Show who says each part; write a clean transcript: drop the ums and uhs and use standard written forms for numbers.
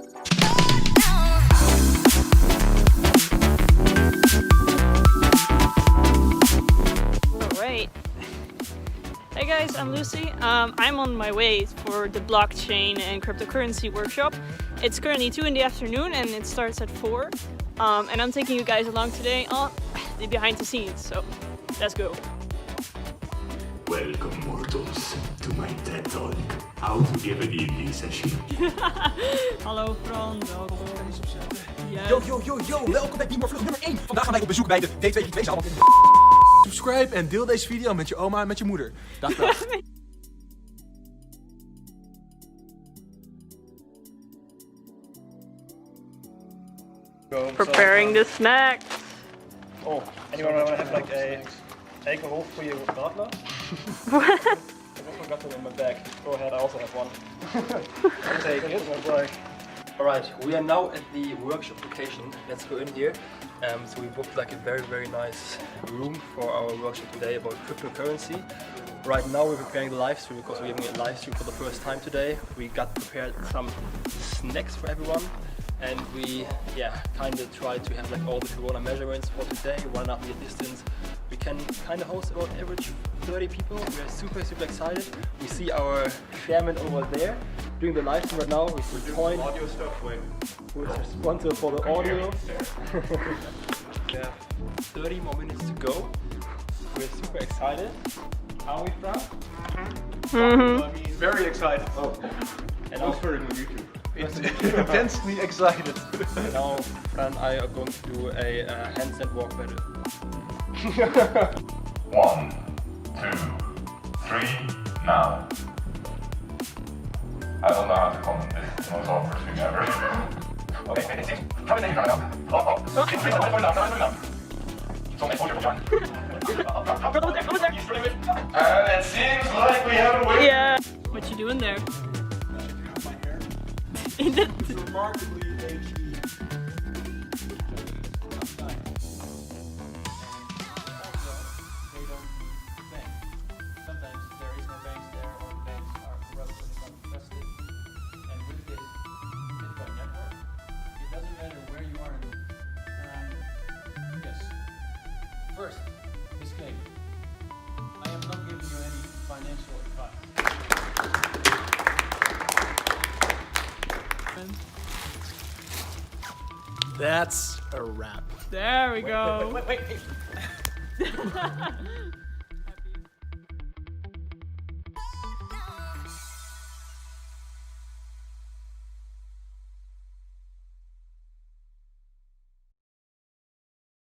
Speaker 1: Alright. Hey guys, I'm Lucy. I'm on my way for the blockchain and cryptocurrency workshop. It's currently 2 in the afternoon and it starts at 4. And I'm taking you guys along today on the behind the scenes, so let's go.
Speaker 2: Welcome mortals to my TED Talk. How to give an evening session.
Speaker 1: Hallo Fran, welkom. Yes.
Speaker 3: Yo, welkom bij BeMore vlog nummer 1. Vandaag gaan wij op bezoek bij de D242 zaal. Subscribe en deel deze video met je oma en met je moeder. Dag.
Speaker 1: Preparing the snacks.
Speaker 4: Oh, anyone want to have like a egg roll for your radler?
Speaker 1: What?
Speaker 4: I forgot it in my bag. Go ahead, I also have one. I'll take it.
Speaker 5: Alright, we are now at the workshop location. Let's go in here. So we booked like a very nice room for our workshop today about cryptocurrency. Right now we're preparing the live stream because we're having a live stream for the first time today. We got prepared some snacks for everyone. And we, kind of try to have like all the corona measurements for today, 1.5 meter distance. We can kind of host about average 30 people. We are super excited. We see our chairman over there doing the live stream right now. We see Point,
Speaker 4: Audio stuff when
Speaker 5: who is responsible for the audio. Yeah, 30 more minutes to go. We're super excited. Are we, Fran?
Speaker 4: I mean, very excited. Oh,
Speaker 5: And
Speaker 4: I'm heard it on YouTube. It's intensely excited.
Speaker 5: now Fran and I are going to do a handstand walk battle.
Speaker 2: 1, 2, 3, now. I don't know how to comment this. It's the most awkward thing ever. Okay, it seems. Come in now. And it seems like we have a winner.
Speaker 1: Yeah. What you doing there?
Speaker 4: My hair.
Speaker 1: In
Speaker 4: It's remarkably HD.
Speaker 6: Sometimes there is no banks there, or the banks are corrupt and not trusted. And with this Bitcoin network, it doesn't matter where you are. Yes. First, disclaimer. I am not giving you any financial advice.
Speaker 3: That's a wrap.
Speaker 1: There we go.
Speaker 4: Wait.